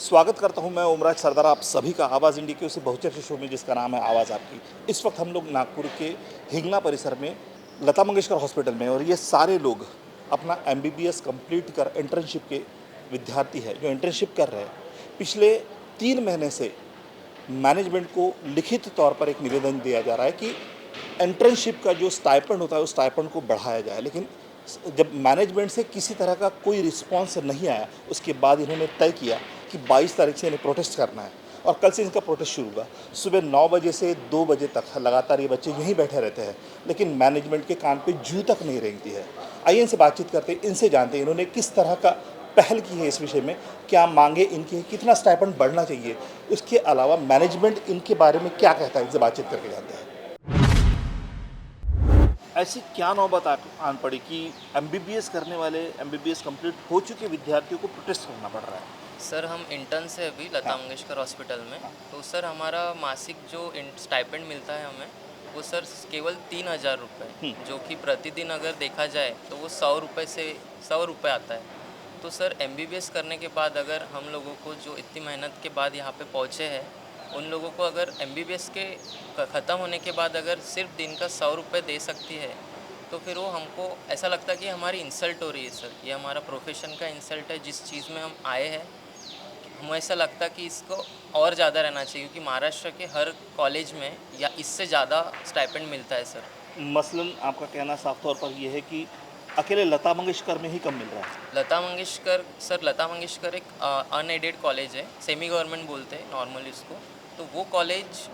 स्वागत करता हूं मैं उमराज सरदार आप सभी का आवाज़ इंडिया के उसी बहुचर्चित शो में जिसका नाम है आवाज़ आपकी। इस वक्त हम लोग नागपुर के हिंगना परिसर में लता मंगेशकर हॉस्पिटल में, और ये सारे लोग अपना एमबीबीएस कंप्लीट कर इंटर्नशिप के विद्यार्थी हैं जो इंटर्नशिप कर रहे हैं। पिछले 3 महीने से मैनेजमेंट को लिखित तौर पर एक निवेदन दिया जा रहा है कि इंटर्नशिप का जो स्टाइपेंड होता है उस स्टाइपेंड को बढ़ाया जाए, लेकिन जब मैनेजमेंट से किसी तरह का कोई रिस्पांस नहीं आया उसके बाद इन्होंने तय किया कि 22 तारीख से इन्हें प्रोटेस्ट करना है, और कल से इनका प्रोटेस्ट शुरू हुआ। सुबह 9 बजे से 2 बजे तक लगातार ये बच्चे यहीं बैठे रहते हैं, लेकिन मैनेजमेंट के कान पे जू तक नहीं रेंगती है। आइए इनसे बातचीत करते हैं, इनसे जानते हैं इन्होंने किस तरह का पहल की है इस विषय में, क्या मांगे इनकी, कितना स्टाइपेंड बढ़ना चाहिए, उसके अलावा मैनेजमेंट इनके बारे में क्या कहता है, इनसे बातचीत करके जानते हैं। ऐसी क्या नौबत आन पड़ी कि एमबीबीएस करने वाले, एमबीबीएस कंप्लीट हो चुके विद्यार्थियों को प्रोटेस्ट करना पड़ रहा है? सर हम इंटर्न से अभी लता हाँ। मंगेशकर हॉस्पिटल में। तो सर हमारा मासिक जो स्टाइपेंड मिलता है हमें, वो सर केवल 3,000 रुपये, जो कि प्रतिदिन अगर देखा जाए तो वो 100 रुपये आता है। तो सर एमबीबीएस करने के बाद अगर हम लोगों को जो इतनी मेहनत के बाद यहाँ पे पहुँचे हैं, उन लोगों को अगर एमबीबीएस के ख़त्म होने के बाद अगर सिर्फ दिन का 100 रुपये दे सकती है, तो फिर वो हमको ऐसा लगता है कि हमारी इंसल्ट हो रही है सर। ये हमारा प्रोफेशन का इंसल्ट है, जिस चीज़ में हम आए हैं। हमें ऐसा लगता कि इसको और ज़्यादा रहना चाहिए, क्योंकि महाराष्ट्र के हर कॉलेज में या इससे ज़्यादा स्टाइपेंड मिलता है सर। मसलन आपका कहना साफ तौर पर यह है कि अकेले लता मंगेशकर में ही कम मिल रहा है। लता मंगेशकर एक अनएडेड कॉलेज है, सेमी गवर्नमेंट बोलते हैं नॉर्मली उसको। तो वो कॉलेज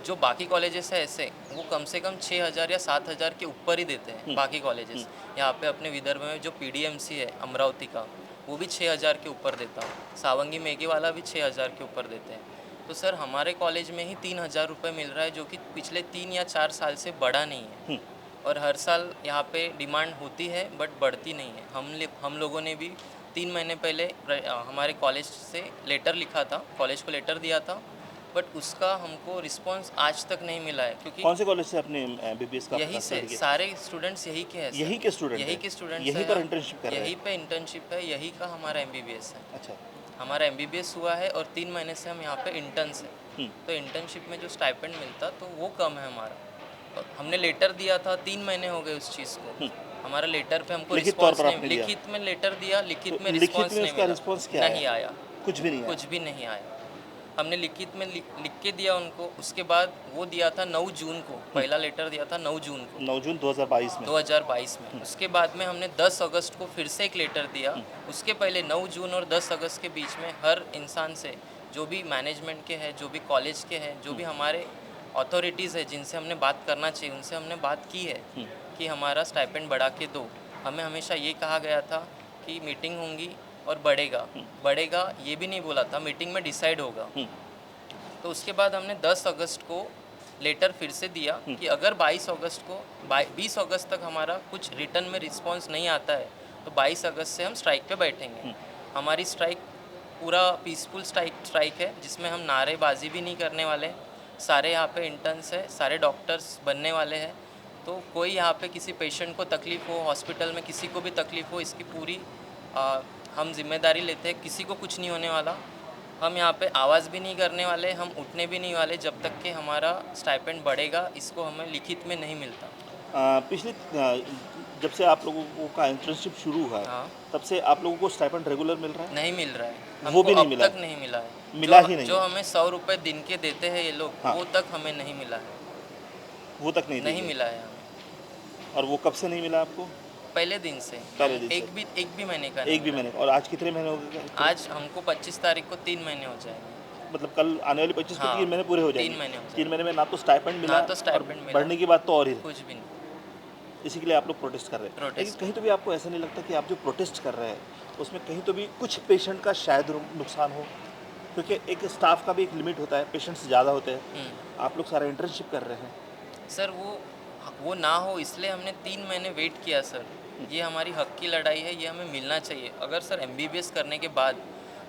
जो बाकी कॉलेजेस है ऐसे, वो कम से कम 6,000 या 7,000 के ऊपर ही देते हैं बाकी कॉलेजेस। यहाँ पे अपने विदर्भ में जो पीडीएमसी है अमरावती का, वो भी 6,000 के ऊपर देता है। सावंगी मेघे वाला भी 6,000 के ऊपर देते हैं। तो सर हमारे कॉलेज में ही 3,000 रुपये मिल रहा है, जो कि पिछले 3 या 4 साल से बढ़ा नहीं है। और हर साल यहाँ पे डिमांड होती है बट बढ़ती नहीं है। हम लोगों ने भी 3 महीने पहले हमारे कॉलेज से लेटर लिखा था, कॉलेज को लेटर दिया था, बट उसका हमको रिस्पांस आज तक नहीं मिला है। क्योंकि कौन से कॉलेज से अपने एमबीबीएस का यहीं से सारे स्टूडेंट्स यहीं के हैं सर। यहीं के स्टूडेंट यहीं के स्टूडेंट्स यहीं पर इंटर्नशिप कर रहे हैं? यहीं पे इंटर्नशिप है, यहीं का हमारा एमबीबीएस है। अच्छा। हमारा एमबीबीएस हुआ है और 3 महीने से हम यहाँ पे इंटर्न्स हैं। तो इंटर्नशिप में जो स्टाइपेंड मिलता तो वो कम है हमारा। और हमने लेटर दिया था, 3 महीने हो गए उस चीज़ को। हमारा लेटर पे हमको लिखित तौर रिस्पांस पर नहीं, आपने दिया? लिखित में लेटर दिया, लिखित में लिखित रिस्पांस में नहीं उसका मिला। रिस्पांस क्या नहीं आया, कुछ भी नहीं आया? कुछ भी नहीं आया। हमने लिखित में लिख के दिया उनको। उसके बाद वो दिया था 9 जून को, पहला लेटर दिया था 9 जून को, 9 जून 2022 में। 2022 में। उसके बाद में हमने 10 अगस्त को फिर से एक लेटर दिया। उसके पहले 9 जून और 10 अगस्त के बीच में हर इंसान से, जो भी मैनेजमेंट के हैं, जो भी कॉलेज के हैं, जो भी हमारे अथॉरिटीज़ है जिनसे हमने बात करना चाहिए, उनसे हमने बात की है कि हमारा स्टाइपेंड बढ़ा के दो। हमें हमेशा ये कहा गया था कि मीटिंग होंगी और बढ़ेगा ये भी नहीं बोला था, मीटिंग में डिसाइड होगा। तो उसके बाद हमने 10 अगस्त को लेटर फिर से दिया कि अगर 20 अगस्त तक हमारा कुछ रिटर्न में रिस्पांस नहीं आता है, तो 22 अगस्त से हम स्ट्राइक पे बैठेंगे। हमारी स्ट्राइक पूरा पीसफुल स्ट्राइक है, जिसमें हम नारेबाजी भी नहीं करने वाले। सारे यहाँ पे इंटर्न्स है, सारे डॉक्टर्स बनने वाले हैं। तो कोई यहाँ पे किसी पेशेंट को तकलीफ़ हो, हॉस्पिटल में किसी को भी तकलीफ़ हो, इसकी पूरी हम जिम्मेदारी लेते हैं। किसी को कुछ नहीं होने वाला। हम यहाँ पे आवाज़ भी नहीं करने वाले, हम उठने भी नहीं वाले जब तक कि हमारा स्टाइपेंड बढ़ेगा। इसको हमें लिखित में नहीं मिलता। पिछले जब से आप लोगों का इंटर्नशिप शुरू हुआ है, हाँ, तब से आप लोगों को स्टाइपेंड रेगुलर मिल रहा है? नहीं मिल रहा है। वो हमको भी नहीं अब मिला? तक नहीं मिला है। मिला ही नहीं? जो हमें 100 रुपये दिन के देते हैं ये लोग, हाँ। वो तक हमें नहीं मिला है। वो तक नहीं नहीं दिए? मिला है हमें। और वो कब से नहीं मिला आपको? पहले दिन से। पहले दिन से? एक भी महीने का एक नहीं भी मिला। महीने? और आज कितने महीने हो गए? आज हमको 25 तारीख को 3 महीने हो जाएंगे। मतलब कल आने वाली 25 को हाँ, 3 महीने पूरे हो जाएंगे? 3 महीने हो जाएंगे। 3 महीने में ना तो स्टाइपेंड मिला, ना तो स्टाइपेंड और मिला, बढ़ने की बात तो और ही। कुछ भी नहीं। इसी के लिए आप लोग प्रोटेस्ट कर रहे हैं। लेकिन कहीं तो भी आपको ऐसा नहीं लगता कि आप जो प्रोटेस्ट कर रहे हैं उसमें कहीं तो भी कुछ पेशेंट का शायद नुकसान हो? क्योंकि एक स्टाफ का भी एक लिमिट होता है, पेशेंट्स ज़्यादा होते हैं। आप लोग सारा इंटर्नशिप कर रहे हैं। सर वो ना हो, इसलिए हमने 3 महीने वेट किया सर। ये हमारी हक की लड़ाई है, ये हमें मिलना चाहिए। अगर सर एमबीबीएस करने के बाद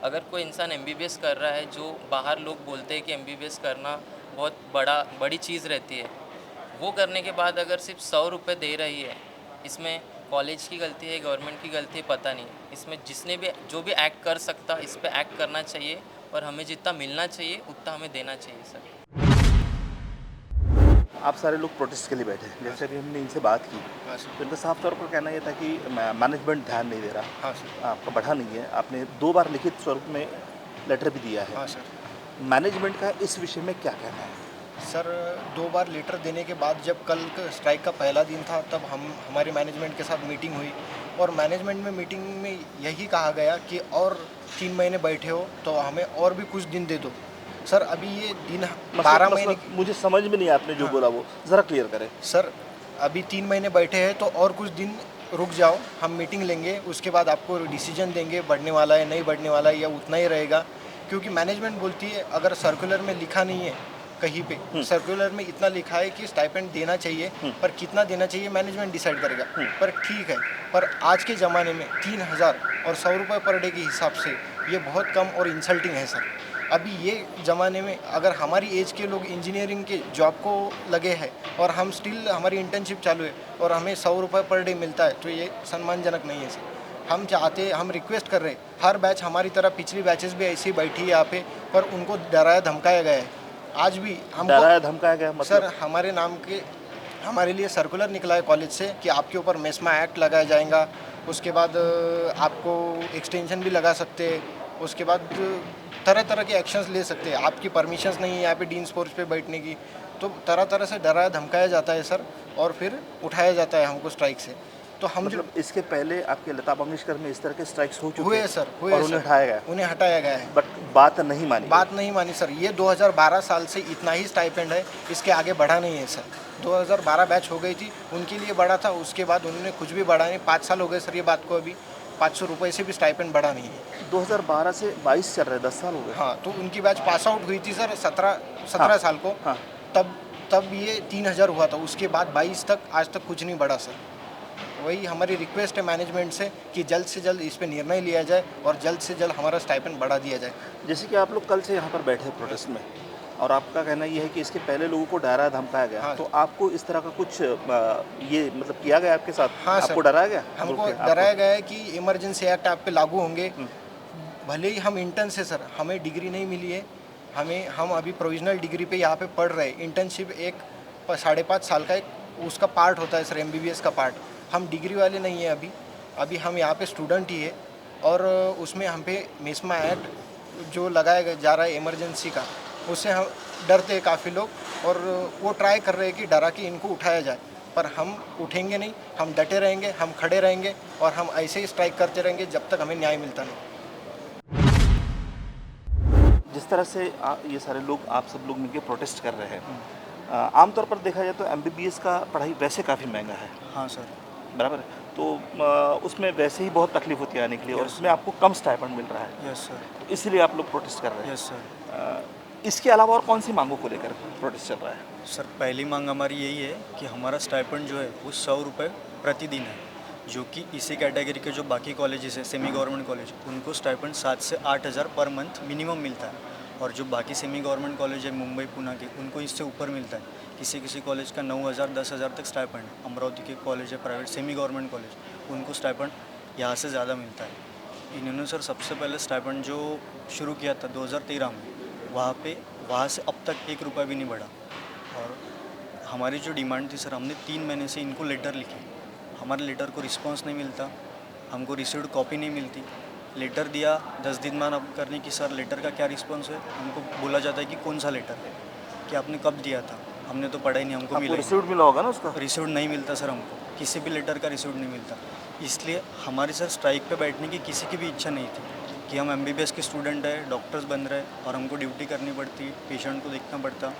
अगर कोई इंसान एमबीबीएस कर रहा है, जो बाहर लोग बोलते हैं कि एमबीबीएस करना बहुत बड़ी चीज़ रहती है, वो करने के बाद अगर सिर्फ 100 रुपये दे रही है, इसमें कॉलेज की गलती है, गवर्नमेंट की गलती है, पता नहीं। इसमें जिसने भी जो भी एक्ट कर सकता, इस पे एक्ट करना चाहिए पर हमें जितना मिलना चाहिए उतना हमें देना चाहिए सर। आप सारे लोग प्रोटेस्ट के लिए बैठे हैं, जैसे अभी हमने इनसे बात की हाँ सर। तो इनका साफ तौर पर कहना ये था कि मैनेजमेंट ध्यान नहीं दे रहा, हाँ सर। आपका बढ़ा नहीं है। आपने 2 बार लिखित स्वरूप में लेटर भी दिया है। हाँ सर। मैनेजमेंट का इस विषय में क्या कहना है? सर 2 बार लेटर देने के बाद जब कल स्ट्राइक का पहला दिन था तब हमारे मैनेजमेंट के साथ मीटिंग हुई और मैनेजमेंट में मीटिंग में यही कहा गया कि और 3 महीने बैठे हो तो हमें और भी कुछ दिन दे दो। सर अभी ये दिन 12 महीने मुझे समझ में नहीं, आपने जो हाँ। बोला वो ज़रा क्लियर करें। सर अभी 3 महीने बैठे हैं तो और कुछ दिन रुक जाओ, हम मीटिंग लेंगे, उसके बाद आपको डिसीजन देंगे बढ़ने वाला है नहीं बढ़ने वाला है या उतना ही रहेगा। क्योंकि मैनेजमेंट बोलती है अगर सर्कुलर में लिखा नहीं है कहीं पे, सर्कुलर में इतना लिखा है कि स्टाइपेंड देना चाहिए, पर कितना देना चाहिए मैनेजमेंट डिसाइड करेगा। पर ठीक है, पर आज के ज़माने में 3000 और 100 रुपये पर डे के हिसाब से ये बहुत कम और इंसल्टिंग है सर। अभी ये ज़माने में अगर हमारी एज के लोग इंजीनियरिंग के जॉब को लगे हैं और हम स्टिल हमारी इंटर्नशिप चालू है और हमें 100 रुपये पर डे मिलता है तो ये सम्मानजनक नहीं है सर। हम चाहते, हम रिक्वेस्ट कर रहे हैं, हर बैच हमारी तरह पिछली बैचेस भी ऐसी बैठी है यहाँ पे, पर उनको डराया धमकाया गया है। आज भी हम डराया धमकाया गया मतलब? सर हमारे नाम के हमारे लिए सर्कुलर निकला है कॉलेज से कि आपके ऊपर मेस्मा एक्ट लगाया जाएगा, उसके बाद आपको एक्सटेंशन भी लगा सकते हैं, उसके बाद तरह तरह के एक्शंस ले सकते हैं, आपकी परमिशंस नहीं है यहाँ पे डीन स्पोर्ट्स पे बैठने की, तो तरह तरह से डराया धमकाया जाता है सर और फिर उठाया जाता है हमको स्ट्राइक से। तो हम मतलब इसके पहले आपके लता मंगेशकर में इस तरह के स्ट्राइक्स हो चुके हुए हैं सर, हुए और सर, उन्हें हटाया गया, उन्हें हटाया गया है, बट बात नहीं मानी बात नहीं मानी सर। ये 2012 साल से इतना ही स्टाइपेंड है, इसके आगे बढ़ा नहीं है सर। 2012 बैच हो गई थी, उनके लिए बढ़ा था, उसके बाद उन्होंने कुछ भी बढ़ा नहीं। 5 साल हो गए सर ये बात को, अभी 500 रुपये से भी स्टाइपेंड बढ़ा नहीं है। 2012 से 22 चल रहे, 10 साल हो गए। हाँ, तो उनकी बैच पास आउट हुई थी सर 17 साल को। हाँ। तब ये 3000 हुआ था, उसके बाद 22 तक आज तक कुछ नहीं बढ़ा सर। वही हमारी रिक्वेस्ट है मैनेजमेंट से कि जल्द से जल्द इस पे निर्णय लिया जाए और जल्द से जल्द हमारा स्टाइपेंड बढ़ा दिया जाए। जैसे कि आप लोग कल से यहाँ पर बैठे प्रोटेस्ट में और आपका कहना ये है कि इसके पहले लोगों को डराया धमकाया गया, हाँ। तो आपको इस तरह का कुछ ये मतलब किया गया आपके साथ? हाँ सर, आपको डराया गया? हमको डराया गया है कि इमरजेंसी एक्ट आप पे लागू होंगे। भले ही हम इंटर्न से सर, हमें डिग्री नहीं मिली है, हम अभी प्रोविजनल डिग्री पे यहाँ पे पढ़ रहे हैं। इंटर्नशिप एक 5.5 साल का एक उसका पार्ट होता है सर, MBBS का पार्ट। हम डिग्री वाले नहीं है अभी हम यहाँ पे स्टूडेंट ही है और उसमें हम पे मेस्मा एक्ट जो लगाया जा रहा है इमरजेंसी का, उससे हम डरते हैं काफ़ी लोग और वो ट्राई कर रहे हैं कि डरा के इनको उठाया जाए, पर हम उठेंगे नहीं, हम डटे रहेंगे, हम खड़े रहेंगे और हम ऐसे ही स्ट्राइक करते रहेंगे जब तक हमें न्याय मिलता नहीं। जिस तरह से ये सारे लोग, आप सब लोग मिलकर प्रोटेस्ट कर रहे हैं, आमतौर पर देखा जाए तो MBBS का पढ़ाई वैसे काफ़ी महंगा है। हाँ सर। बराबर है, तो उसमें वैसे ही बहुत तकलीफ होती है आने के लिए और उसमें आपको कम स्टाइपेंड मिल रहा है। Yes sir. तो इसीलिए आप लोग प्रोटेस्ट कर रहे हैं। Yes sir. इसके अलावा और कौन सी मांगों को लेकर प्रोटेस्ट चल रहा है? सर पहली मांग हमारी यही है कि हमारा स्टाइपेंड जो है वो 100 रुपये प्रतिदिन है, जो कि इसी कैटेगरी के जो बाकी कॉलेजेस हैं सेमी गवर्नमेंट कॉलेज, उनको स्टाइपेंड 7 से 8 हज़ार पर मंथ मिनिमम मिलता है, और जो बाकी सेमी गवर्नमेंट कॉलेज है मुंबई पुणे के, उनको इससे ऊपर मिलता है। किसी किसी कॉलेज का 9,000 10,000 तक स्टाइपेंड है। अमरावती के कॉलेज है प्राइवेट सेमी गवर्नमेंट कॉलेज, उनको स्टाइपेंड यहाँ से ज़्यादा मिलता है। इन्होंने सर सबसे पहले स्टाइपेंड जो शुरू किया था 2013 में, वहाँ से अब तक 1 रुपया भी नहीं बढ़ा। और हमारी जो डिमांड थी सर, हमने 3 महीने से इनको लेटर लिखे, हमारे लेटर को रिस्पांस नहीं मिलता, हमको रिसीव्ड कॉपी नहीं मिलती। लेटर दिया 10 दिन बाद अब करने की सर लेटर का क्या रिस्पांस है, हमको बोला जाता है कि कौन सा लेटर है, कि आपने कब दिया था, हमने तो पढ़ा ही नहीं, हमको मिला रिसीव्ड मिला होगा ना उसका? रिसीव्ड नहीं मिलता सर, हमको किसी भी लेटर का रिसीव्ड नहीं मिलता। इसलिए हमारी सर स्ट्राइक पे बैठने की किसी की भी इच्छा नहीं थी कि हम MBBS के स्टूडेंट हैं, डॉक्टर्स बन रहे हैं और हमको ड्यूटी करनी पड़ती, पेशेंट को देखना पड़ता।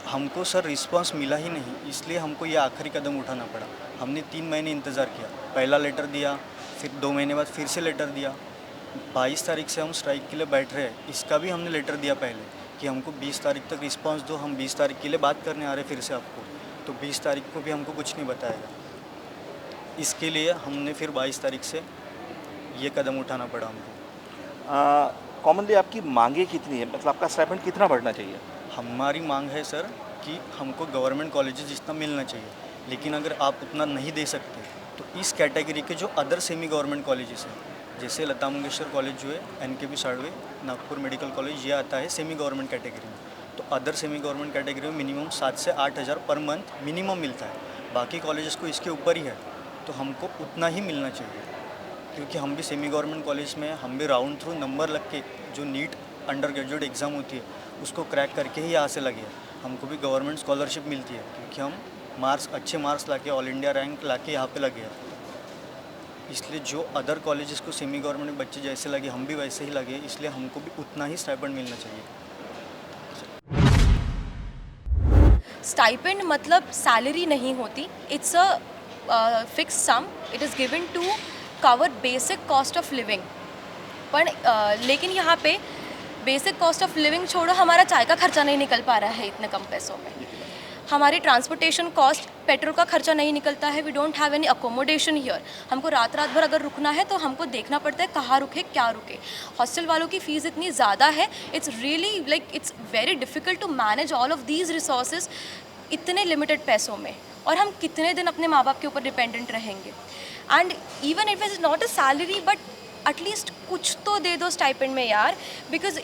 हमको सर रिस्पांस मिला ही नहीं, इसलिए हमको ये आखिरी कदम उठाना पड़ा। हमने 3 महीने इंतज़ार किया, पहला लेटर दिया, फिर 2 महीने बाद फिर से लेटर दिया। 22 तारीख से हम स्ट्राइक के लिए बैठ रहे हैं, इसका भी हमने लेटर दिया पहले कि हमको 20 तारीख तक रिस्पांस दो, हम 20 तारीख के लिए बात करने आ रहे फिर से आपको, तो 20 तारीख को भी हमको कुछ नहीं बताएगा। इसके लिए हमने फिर 22 तारीख से ये कदम उठाना पड़ा हमको। कॉमनली आपकी मांगे कितनी है, मतलब आपका स्टाइपेंड कितना बढ़ना चाहिए? हमारी मांग है सर कि हमको गवर्नमेंट कॉलेजेस जितना मिलना चाहिए, लेकिन अगर आप उतना नहीं दे सकते तो इस कैटेगरी के जो अदर सेमी गवर्नमेंट कॉलेजेस हैं जैसे लता मंगेशकर कॉलेज जो है NKB साड़वे नागपुर मेडिकल कॉलेज, ये आता है सेमी गवर्नमेंट कैटेगरी में। तो अदर सेमी गवर्नमेंट कैटेगरी में मिनिमम 7 से 8 हज़ार पर मंथ मिनिमम मिलता है। बाकी कॉलेजेस को इसके ऊपर ही है, तो हमको उतना ही मिलना चाहिए, क्योंकि हम भी सेमी गवर्नमेंट कॉलेज में हम भी राउंड थ्रू नंबर लग के जो नीट अंडर ग्रेजुएट एग्ज़ाम होती है उसको क्रैक करके ही यहाँ से लगे हैं। हमको भी गवर्नमेंट स्कॉलरशिप मिलती है, क्योंकि हम अच्छे मार्क्स लाके ऑल इंडिया रैंक लाके यहाँ पे लगे हैं। इसलिए जो अदर कॉलेजेस को सेमी गवर्नमेंट बच्चे जैसे लगे हम भी वैसे ही लगे, इसलिए हमको भी उतना ही स्टाइपेंड मिलना चाहिए। स्टाइपेंड मतलब सैलरी नहीं होती, it's a fix sum, it is given to cover basic cost of living. पर लेकिन यहाँ पे बेसिक कॉस्ट ऑफ लिविंग छोड़ो, हमारा चाय का खर्चा नहीं निकल पा रहा है इतने कम पैसों में। हमारी ट्रांसपोर्टेशन कॉस्ट, पेट्रोल का खर्चा नहीं निकलता है। We don't have any accommodation here. हमको रात भर अगर रुकना है तो हमको देखना पड़ता है कहाँ रुके, क्या रुके। हॉस्टल वालों की फ़ीस इतनी ज़्यादा है, it's really like it's very difficult to manage all of these resources इतने लिमिटेड पैसों में। और हम कितने दिन अपने माँ बाप के ऊपर डिपेंडेंट रहेंगे। And even if is not a salary, but at least कुछ तो दे दो स्टाइपेंड में यार, बिकॉज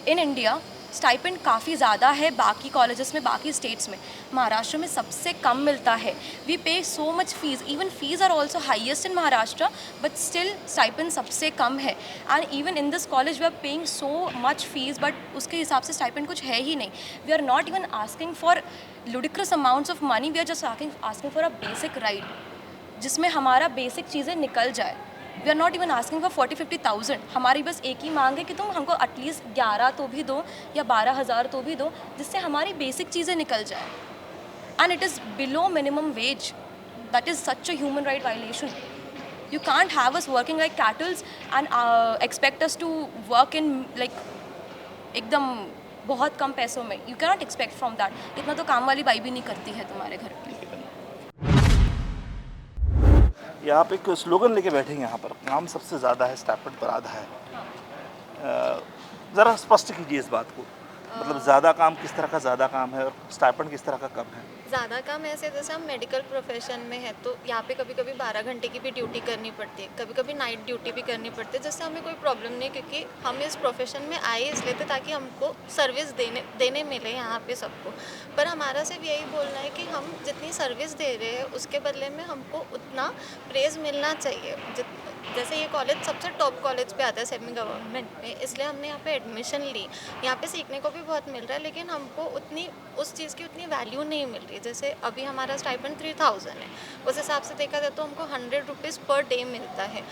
इन इंडिया स्टाइपेंड काफ़ी ज़्यादा है बाकी कॉलेजेस में, बाकी स्टेट्स में। महाराष्ट्र में सबसे कम मिलता है। We pay so much fees, even fees are also highest in Maharashtra, but still stipend सबसे कम है। And even in this college we are paying so much fees, but उसके हिसाब से स्टाइपेंड कुछ है ही नहीं। We are not even asking for ludicrous amounts of money, we are just asking for a basic right, जिसमें हमारा basic चीज़ें निकल जाए। We are not even asking for 40-50,000। हमारी बस एक ही मांग है कि तुम हमको एटलीस्ट 11 तो भी दो या 12,000 तो भी दो, जिससे हमारी बेसिक चीज़ें निकल जाए। And it is below minimum wage. That is such a human right violation. You can't have us working like cattles and expect us to work in like एकदम बहुत कम पैसों में। You cannot expect from that. इतना तो काम वाली by भी नहीं करती है तुम्हारे घर पे। यहाँ पे एक स्लोगन लेके बैठे हैं, यहाँ पर काम सबसे ज़्यादा है, स्टाइपेंड पर आधा है। ज़रा स्पष्ट कीजिए इस बात को, मतलब ज़्यादा काम किस तरह का ज़्यादा काम है और स्टाइपेंड किस तरह का कम है? ज़्यादा काम ऐसे जैसे हम मेडिकल प्रोफेशन में है तो यहाँ पे कभी कभी 12 घंटे की भी ड्यूटी करनी पड़ती है, कभी कभी नाइट ड्यूटी भी करनी पड़ती है, जिससे हमें कोई प्रॉब्लम नहीं, क्योंकि हम इस प्रोफेशन में आए इसलिए थे ताकि हमको सर्विस देने मिले यहाँ पे सबको। पर हमारा सिर्फ यही बोलना है कि हम जितनी सर्विस दे रहे हैं उसके बदले में हमको उतना प्रेज़ मिलना चाहिए। जैसे ये कॉलेज सबसे टॉप कॉलेज पे आता है सेमी गवर्नमेंट में, इसलिए हमने यहाँ पे एडमिशन ली। यहाँ पे सीखने को भी बहुत मिल रहा है, लेकिन हमको उतनी उस चीज़ की उतनी वैल्यू नहीं मिल रही। जैसे अभी हमारा स्टाइपेंड 3000 है, उस हिसाब से देखा जाए तो हमको 100 रुपीज़ पर डे मिलता है।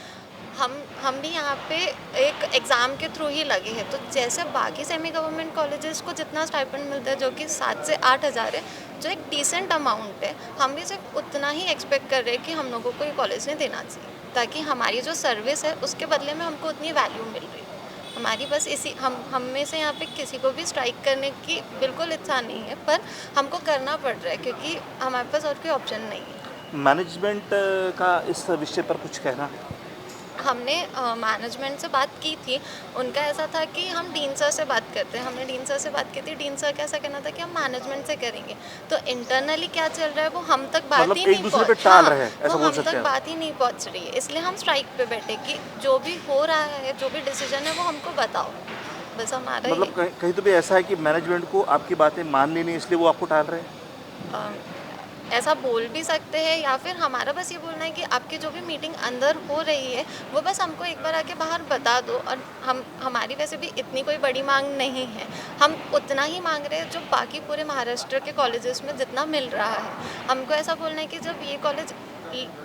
हम भी यहाँ पे एक एग्ज़ाम के थ्रू ही लगे हैं, तो जैसे बाकी सेमी गवर्नमेंट कॉलेजेस को जितना स्टाइपेंड मिलता है जो कि 7 से 8 हज़ार है, जो एक डिसेंट अमाउंट है, हम भी सिर्फ उतना ही एक्सपेक्ट कर रहे हैं कि हम लोगों को ये कॉलेज ने देना चाहिए, ताकि हमारी जो सर्विस है उसके बदले में हमको उतनी वैल्यू मिल रही है। हमारी बस हम में से यहाँ पे किसी को भी स्ट्राइक करने की बिल्कुल इच्छा नहीं है, पर हमको करना पड़ रहा है क्योंकि हमारे पास और कोई ऑप्शन नहीं है। मैनेजमेंट का इस विषय पर कुछ कहना? हमने मैनेजमेंट से बात की थी, उनका ऐसा था कि हम डीन सर से बात करते हैं। हमने डीन सर से बात की थी, डीन सर का ऐसा कहना था कि हम मैनेजमेंट से करेंगे। तो इंटरनली क्या चल रहा है वो हम तक बात मतलब ही एक नहीं दूसरे पे टाल रहे हैं, ऐसा वो बोल हम सकते तक हैं। बात ही नहीं पहुंच रही है, इसलिए हम स्ट्राइक पे बैठे कि जो भी हो रहा है, जो भी डिसीजन है वो हमको बताओ। बस हमारा मतलब कहीं तो भी ऐसा है कि मैनेजमेंट को आपकी बातें मान लेनी, इसलिए वो आपको टाल रहे हैं? ऐसा बोल भी सकते हैं, या फिर हमारा बस ये बोलना है कि आपकी जो भी मीटिंग अंदर हो रही है वो बस हमको एक बार आके बाहर बता दो। और हमारी वैसे भी इतनी कोई बड़ी मांग नहीं है, हम उतना ही मांग रहे हैं जो बाकी पूरे महाराष्ट्र के कॉलेजेस में जितना मिल रहा है। हमको ऐसा बोलना है कि जब ये कॉलेज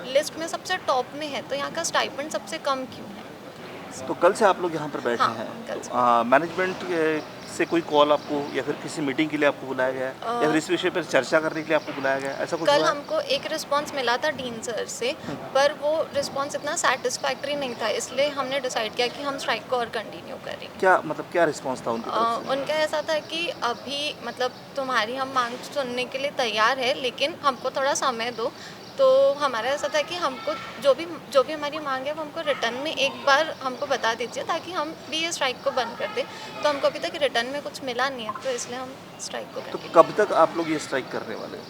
लिस्ट में सबसे टॉप में है तो यहाँ का स्टाइपेंड सबसे कम क्यों है। तो कल से आप लोग यहाँ पर बैठे हाँ, हैं, कल तो मैनेजमेंट से कोई कॉल आपको या फिर किसी मीटिंग के लिए आपको बुलाया गया है या फिर इस विषय पर चर्चा करने के लिए आपको बुलाया गया है, ऐसा कुछ कल हुआ है? हमको एक रिस्पांस मिला था डीन सर से, पर वो रिस्पांस इतना सेटिस्फैक्ट्री नहीं था, इसलिए हमने डिसाइड किया कि हम स्ट्राइक को और कंटिन्यू करेंगे। क्या मतलब क्या रिस्पांस था उनकी तरफ से? उनका ऐसा था कि अभी मतलब तुम्हारी हम मांग सुनने के लिए तैयार है, लेकिन हमको थोड़ा समय दो, तो हमारा ऐसा था कि हमको जो भी हमारी मांग है वो हमको रिटर्न में एक बार हमको बता दीजिए, ताकि हम भी ये स्ट्राइक को बंद कर दें। तो हमको अभी तक रिटर्न में कुछ मिला नहीं है, तो इसलिए हम स्ट्राइक को तो करके कब तक आप लोग ये स्ट्राइक करने वाले हैं?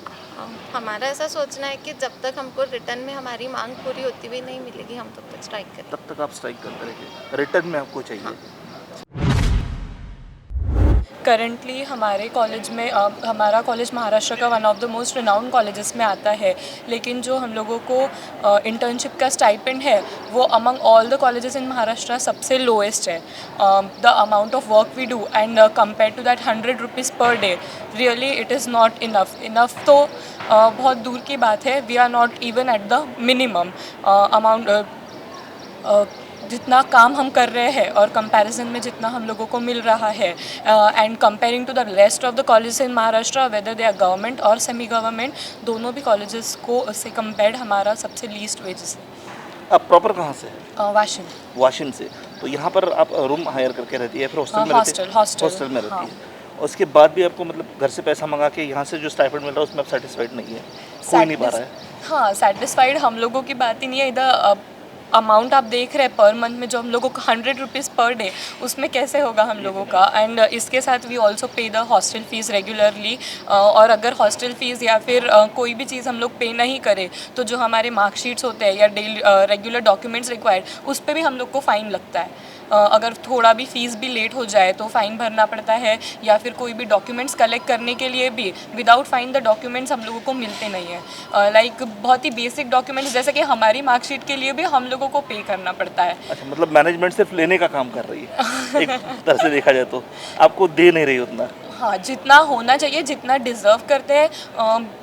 हमारा ऐसा सोचना है कि जब तक हमको रिटर्न में हमारी मांग पूरी होती हुई नहीं मिलेगी, हम तब तक स्ट्राइक करें। तब तक आप स्ट्राइक करते रहिए, रिटर्न में आपको चाहिए। करंटली हमारे कॉलेज में हमारा कॉलेज महाराष्ट्र का one of the most renowned colleges में आता है, लेकिन जो हम लोगों को इंटर्नशिप का स्टाइपेंड है वो among all the colleges in Maharashtra सबसे लोएस्ट है। The amount of work we do and compare to that 100 rupees per day, really it is not enough तो बहुत दूर की बात है। We are not even at the minimum amount जितना काम हम कर रहे हैं और कंपैरिजन में जितना हम लोगों को मिल रहा है, and comparing to the rest of the colleges in Maharashtra, whether they are government और सेमी गवर्नमेंट, दोनों भी कॉलेजेस को से कंपेयर्ड हमारा सबसे लीस्ट वेजेस है। आप प्रॉपर कहाँ से हैं? वाशिम। वाशिम से। तो यहाँ पर आप रूम हायर करके रहती है, फिर हॉस्टल में रहती है? हॉस्टल में रहती है। और उसके बाद भी आपको मतलब घर से पैसा मंगा के यहाँ से जो स्टाइपेंड मिल रहा है उसमें आप सेटिस्फाइड नहीं है, कोई नहीं पा रहा है? हाँ, सेटिस्फाइड हम लोगों की बात ही नहीं है। इधर अमाउंट आप देख रहे हैं पर मंथ में जो हम लोगों को 100 रुपीज़ पर डे, उसमें कैसे होगा हम लोगों का। एंड इसके साथ we also pay the hostel fees regularly, और अगर हॉस्टल फीस या फिर कोई भी चीज़ हम लोग पे नहीं करें तो जो हमारे मार्कशीट्स होते हैं या डेली रेगुलर डॉक्यूमेंट्स रिक्वायर्ड, उस पर भी हम लोग को फ़ाइन लगता है। अगर थोड़ा भी फ़ीस भी लेट हो जाए तो फ़ाइन भरना पड़ता है, या फिर कोई भी डॉक्यूमेंट्स कलेक्ट करने के लिए भी विदाउट फाइन द डॉक्यूमेंट्स हम लोगों को मिलते नहीं है। लाइक बहुत ही बेसिक डॉक्यूमेंट्स जैसे कि हमारी मार्कशीट के लिए भी हम लोगों को पे करना पड़ता है। अच्छा, मतलब मैनेजमेंट सिर्फ लेने का काम कर रही है एक तरह से देखा जाए तो, आपको दे नहीं रही उतना। हाँ, जितना होना चाहिए, जितना डिज़र्व करते हैं।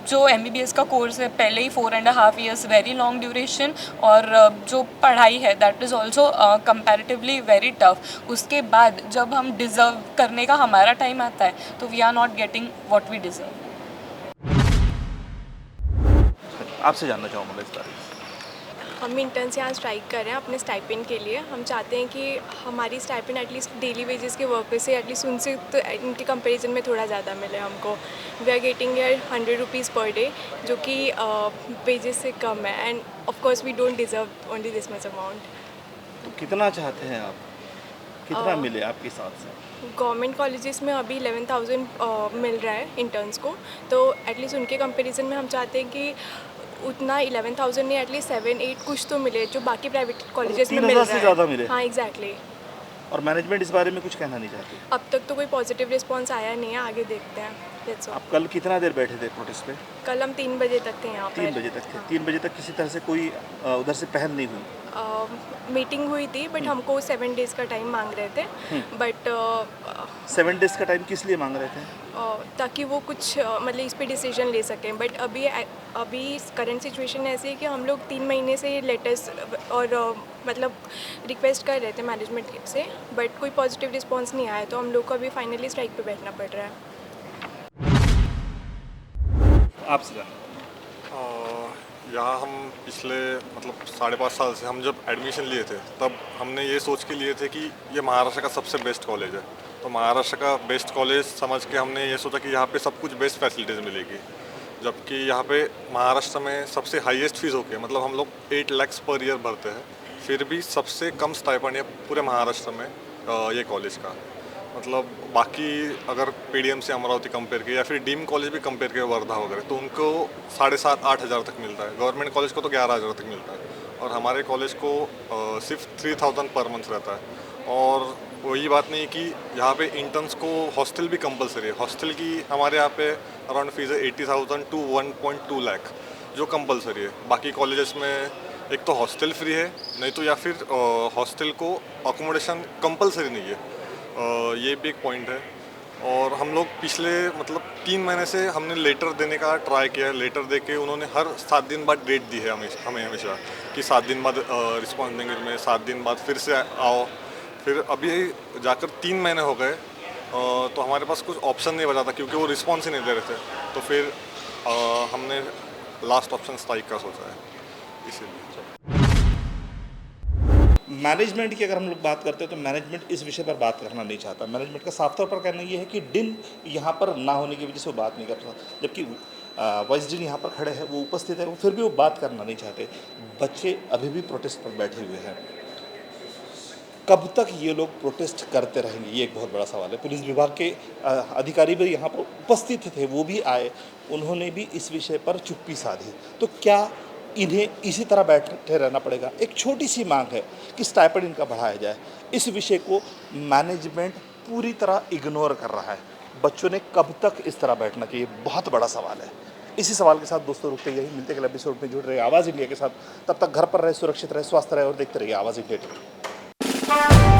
जो MBBS का कोर्स है पहले ही 4.5 years, वेरी लॉन्ग ड्यूरेशन, और जो पढ़ाई है that is also comparatively very tough. उसके बाद जब हम डिज़र्व करने का हमारा टाइम आता है तो we are not getting what we deserve. आपसे जानना चाहूँगा इस बारे में। हम इंटर्न्स यहाँ स्ट्राइक कर रहे हैं अपने स्टाइपेंड के लिए। हम चाहते हैं कि हमारी स्टाइपेंड एटलीस्ट डेली वेजेस के वर्क से एटलीस्ट उनसे तो इनके कंपैरिजन में थोड़ा ज़्यादा मिले हमको। वी आर गेटिंग यार 100 रुपीज़ पर डे, जो कि वेजेस से कम है, and of course we don't deserve only this much amount. तो कितना चाहते हैं आप, कितना मिले आपके हिसाब से? गवर्नमेंट कॉलेजेस में अभी 11,000 मिल रहा है इंटर्न्स को, तो एटलीस्ट उनके कंपैरिजन में हम चाहते हैं कि उतना 11,000 नहीं, एटलीस्ट 7-8 कुछ तो मिले जो बाकी प्राइवेट कॉलेजेस में मिल रहा है। 3,000 से ज़्यादा मिले? हाँ, एग्जैक्टली। और मैनेजमेंट इस बारे में कुछ कहना नहीं चाहती? अब तक तो कोई पॉजिटिव रिस्पांस आया नहीं है, आगे देखते हैं। That's all। आप कल कितना देर बैठे थे प्रोटेस्ट पे? कल हम 3 बजे तक थे यहाँ पर। 3 बजे तक थे। 3 बजे तक किसी तरह से कोई उधर से पहल नहीं हुई? मीटिंग हुई थी, बट हमको 7 डेज़ का टाइम मांग रहे थे, बट 7 डेज़ का टाइम किस लिए मांग रहे थे? ताकि वो कुछ मतलब इस पे डिसीजन ले सकें। बट अभी करंट सिचुएशन ऐसी है कि हम लोग 3 महीने से लेटर्स और मतलब रिक्वेस्ट कर रहे थे मैनेजमेंट से, बट कोई पॉजिटिव रिस्पांस नहीं आया, तो हम लोग को अभी फाइनली स्ट्राइक पे बैठना पड़ रहा है। आपसे यहाँ हम पिछले मतलब 5.5 साल से हम जब एडमिशन लिए थे तब हमने ये सोच के लिए थे कि ये महाराष्ट्र का सबसे बेस्ट कॉलेज है, तो महाराष्ट्र का बेस्ट कॉलेज समझ के हमने ये सोचा कि यहाँ पे सब कुछ बेस्ट फैसिलिटीज़ मिलेगी। जबकि यहाँ पे महाराष्ट्र में सबसे हाईएस्ट फीस होके मतलब हम लोग 8 लाख पर ईयर भरते हैं, फिर भी सबसे कम स्टाइपेंड है पूरे महाराष्ट्र में ये कॉलेज का। मतलब बाकी अगर PDM से अमरावती कंपेयर किया या फिर डीम कॉलेज भी कंपेयर किया वर्धा वगैरह, तो उनको 7,500-8 हज़ार तक मिलता है। गवर्नमेंट कॉलेज को तो 11,000 तक मिलता है, और हमारे कॉलेज को सिर्फ 3,000 पर मंथ रहता है। और वही बात नहीं कि यहाँ पे इंटर्न्स को हॉस्टल भी कंपलसरी है। हॉस्टल की हमारे यहाँ पे अराउंड फीस है 80,000 to 1.2 लाख, जो कंपलसरी है। बाकी कॉलेजेस में एक तो हॉस्टल फ्री है, नहीं तो या फिर हॉस्टल को अकोमोडेशन कंपलसरी नहीं है। ये भी एक पॉइंट है। और हम लोग पिछले मतलब 3 महीने से हमने लेटर देने का ट्राई किया है। लेटर दे के उन्होंने हर 7 दिन बाद डेट दी है हमें हमेशा कि 7 दिन बाद रिस्पॉन्स देंगे तुम्हें, 7 दिन बाद फिर से आओ। फिर अभी जाकर 3 महीने हो गए, तो हमारे पास कुछ ऑप्शन नहीं बचा था क्योंकि वो रिस्पॉन्स ही नहीं दे रहे थे। तो फिर हमने लास्ट ऑप्शन स्ट्राइक का सोचा है, इसीलिए। मैनेजमेंट की अगर हम लोग बात करते हैं तो मैनेजमेंट इस विषय पर बात करना नहीं चाहता। मैनेजमेंट का साफ तौर पर कहना ये है कि डिन यहाँ पर ना होने की वजह से वो बात नहीं कर रहा, जबकि वाइस डीन यहाँ पर खड़े हैं, वो उपस्थित है, वो फिर भी वो बात करना नहीं चाहते। बच्चे अभी भी प्रोटेस्ट पर बैठे हुए हैं। कब तक ये लोग प्रोटेस्ट करते रहेंगे, ये एक बहुत बड़ा सवाल है। पुलिस विभाग के अधिकारी भी यहाँ पर उपस्थित थे, वो भी आए, उन्होंने भी इस विषय पर चुप्पी साधी। तो क्या इन्हें इसी तरह बैठे रहना पड़ेगा? एक छोटी सी मांग है कि स्टाइपेंड इनका बढ़ाया जाए। इस विषय को मैनेजमेंट पूरी तरह इग्नोर कर रहा है। बच्चों ने कब तक इस तरह बैठना चाहिए, बहुत बड़ा सवाल है। इसी सवाल के साथ दोस्तों रुकते यही, मिलते अगले एपिसोड में। जुड़ रहे आवाज़ इंडिया के साथ, तब तक घर पर रहे, सुरक्षित रहे, स्वस्थ रहे और देखते रहिए आवाज़ इंडिया टीवी।